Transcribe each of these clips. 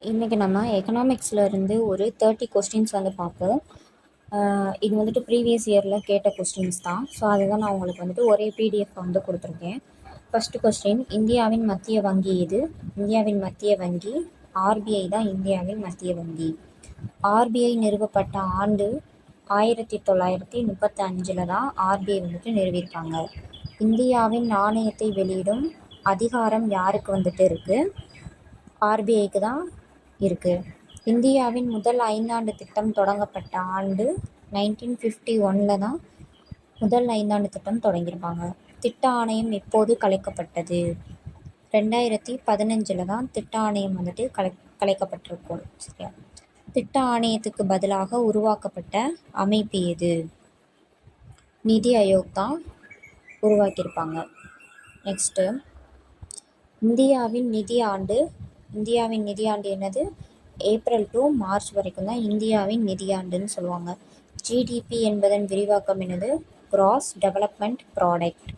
இன்றைக்கி நம்ம எக்கனாமிக்ஸில் இருந்து ஒரு 30 கொஸ்டின்ஸ் வந்து பார்ப்போம். இது வந்துட்டு ப்ரீவியஸ் இயரில் கேட்ட கொஸ்டின்ஸ் தான். ஸோ அதுதான் நான் உங்களுக்கு வந்துட்டு ஒரே பிடிஎஃப் வந்து கொடுத்துருக்கேன். ஃபஸ்ட்டு கொஸ்டின், இந்தியாவின் மத்திய வங்கி எது? இந்தியாவின் மத்திய வங்கி ஆர்பிஐ தான். இந்தியாவின் மத்திய வங்கி. ஆர்பிஐ நிறுவப்பட்ட ஆண்டு 1935 தான் ஆர்பிஐ வந்துட்டு நிறுவியிருக்காங்க. இந்தியாவின் நாணயத்தை வெளியிடும் அதிகாரம் யாருக்கு வந்துட்டு இருக்குது? ஆர்பிஐக்கு தான் இருக்குது. இந்தியாவின் முதல் 5 ஆண்டு திட்டம் தொடங்கப்பட்ட ஆண்டு 1951 தான் முதல் 5 ஆண்டு திட்டம் தொடங்கியிருப்பாங்க. திட்ட ஆணையம் எப்போது கலைக்கப்பட்டது? 2015 தான் திட்ட ஆணையம் வந்துட்டு கலைக்கப்பட்டிருக்கும். சரியா? திட்ட ஆணையத்துக்கு பதிலாக உருவாக்கப்பட்ட அமைப்பு எது? நிதி ஆயோக் தான் உருவாக்கியிருப்பாங்க. நெக்ஸ்ட்டு, இந்தியாவின் நிதியாண்டு என்னது? ஏப்ரல் டு மார்ச் வரைக்கும் தான் இந்தியாவின் நிதியாண்டுன்னு சொல்லுவாங்க. ஜிடிபி என்பதன் விரிவாக்கம் என்னது? Cross development product.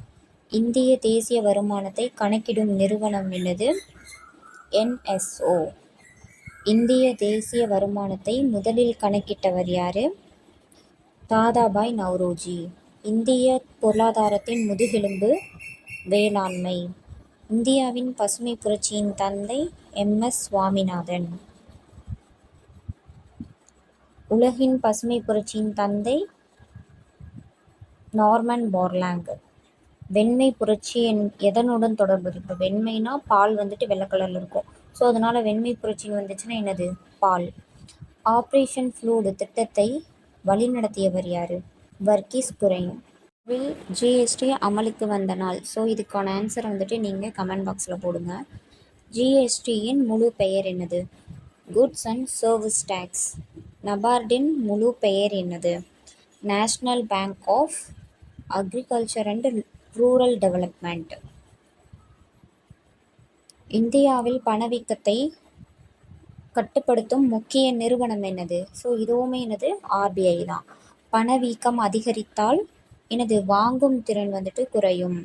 இந்திய தேசிய வருமானத்தை கணக்கிடும் நிறுவனம் என்னது? என்எஸ்ஓ. இந்திய தேசிய வருமானத்தை முதலில் கணக்கிட்டவர் யார்? தாதாபாய் நவ்ரோஜி. இந்திய பொருளாதாரத்தின் முதுகெலும்பு வேளாண்மை. இந்தியாவின் பசுமை புரட்சியின் தந்தை MS சுவாமிநாதன். உலகின் பசுமை புரட்சியின் தந்தை நார்மன் போர்லாங். வெண்மை புரட்சி எதனுடன் தொடர்பு இருக்குது? வெண்மைனா பால் வந்துட்டு வெள்ளை கலரில் இருக்கும். ஸோ அதனால் வெண்மை புரட்சின்னு வந்துச்சுன்னா என்னது? பால். ஆப்ரேஷன் ஃப்ளூட் திட்டத்தை வழிநடத்தியவர் யார்? வர்கீஸ் குரைன். ஜிஎஸ்டி அமலுக்கு வந்த நாள். ஸோ இதுக்கான ஆன்சரை வந்துட்டு நீங்கள் கமெண்ட் பாக்ஸில் போடுங்க. ஜிஎஸ்டியின் முழு பெயர் என்னது? Goods and service tax. நபார்டின் முழு பெயர் என்னது? National bank of agriculture and rural development. இந்தியாவில் பணவீக்கத்தை கட்டுப்படுத்தும் முக்கிய நிறுவனம் என்னது? ஸோ இதுவுமே என்னது? ஆர்பிஐ தான். பணவீக்கம் அதிகரித்தால் எனது வாங்கும் திறன் வந்துட்டு குறையும்.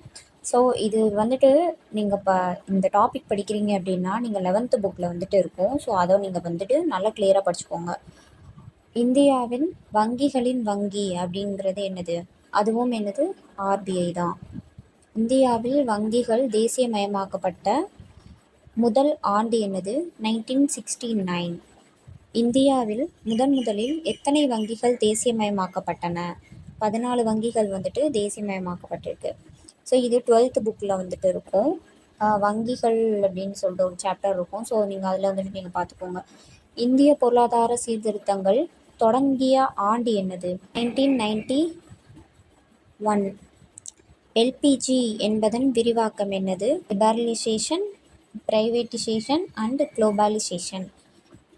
ஸோ இது வந்துட்டு நீங்கள் இப்போ இந்த டாபிக் படிக்கிறீங்க அப்படின்னா நீங்கள் 11th புக்கில் வந்துட்டு இருக்கும். ஸோ அதை நீங்கள் வந்துட்டு நல்லா கிளியராக படிச்சுக்கோங்க. இந்தியாவின் வங்கிகளின் வங்கி அப்படிங்கிறது என்னது? அதுவும் என்னது? ஆர்பிஐ தான். இந்தியாவில் வங்கிகள் தேசியமயமாக்கப்பட்ட முதல் ஆண்டு என்னது? 1969. இந்தியாவில் முதலில் எத்தனை வங்கிகள் தேசியமயமாக்கப்பட்டன? 14 வங்கிகள் வந்துட்டு தேசியமயமாக்கப்பட்டிருக்கு. ஸோ இது 12th புக்கில் வந்துட்டு இருக்கும். வங்கிகள் அப்படின்னு சொல்லிட்டு ஒரு சாப்டர் இருக்கும். ஸோ நீங்கள் அதில் வந்துட்டு நீங்கள் பார்த்துக்கோங்க. இந்திய பொருளாதார சீர்திருத்தங்கள் தொடங்கிய ஆண்டு என்னது? 1991. எல்பிஜி என்பதன் விரிவாக்கம் என்னது? Liberalisation, privatisation and globalisation.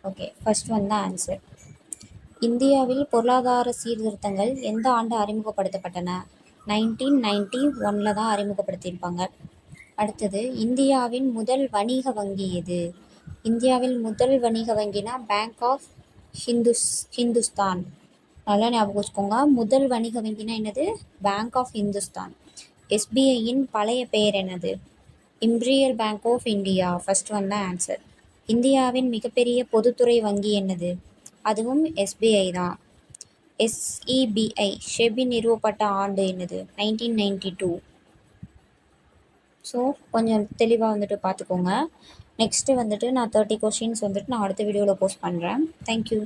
Okay, first one தான் ஆன்சர். இந்தியாவில் பொருளாதார சீர்திருத்தங்கள் எந்த ஆண்டு அறிமுகப்படுத்தப்பட்டன? 1991 தான் அறிமுகப்படுத்தியிருப்பாங்க. அடுத்தது, இந்தியாவின் முதல் வணிக வங்கி எது? இந்தியாவில் முதல் வணிக வங்கினா பேங்க் ஆஃப் ஹிந்துஸ்தான். நல்லா ஞாபகம் வச்சுக்கோங்க. முதல் வணிக வங்கினா என்னது? Bank of Hindustan. எஸ்பிஐயின் பழைய பெயர் என்னது? Imperial Bank of India. First one தான் ஆன்சர். இந்தியாவின் மிகப்பெரிய பொதுத்துறை வங்கி என்னது? அதுவும் எஸ்பிஐ தான். SEBI ஷெபி நிறுவப்பட்ட ஆண்டு என்னது? 1992. ஸோ கொஞ்சம் தெளிவாக வந்துட்டு பார்த்துக்கோங்க. நெக்ஸ்ட்டு வந்துட்டு நான் 30 கொஸ்டின்ஸ் வந்துட்டு நான் அடுத்த வீடியோவில் போஸ்ட் பண்ணுறேன். தேங்க்யூ.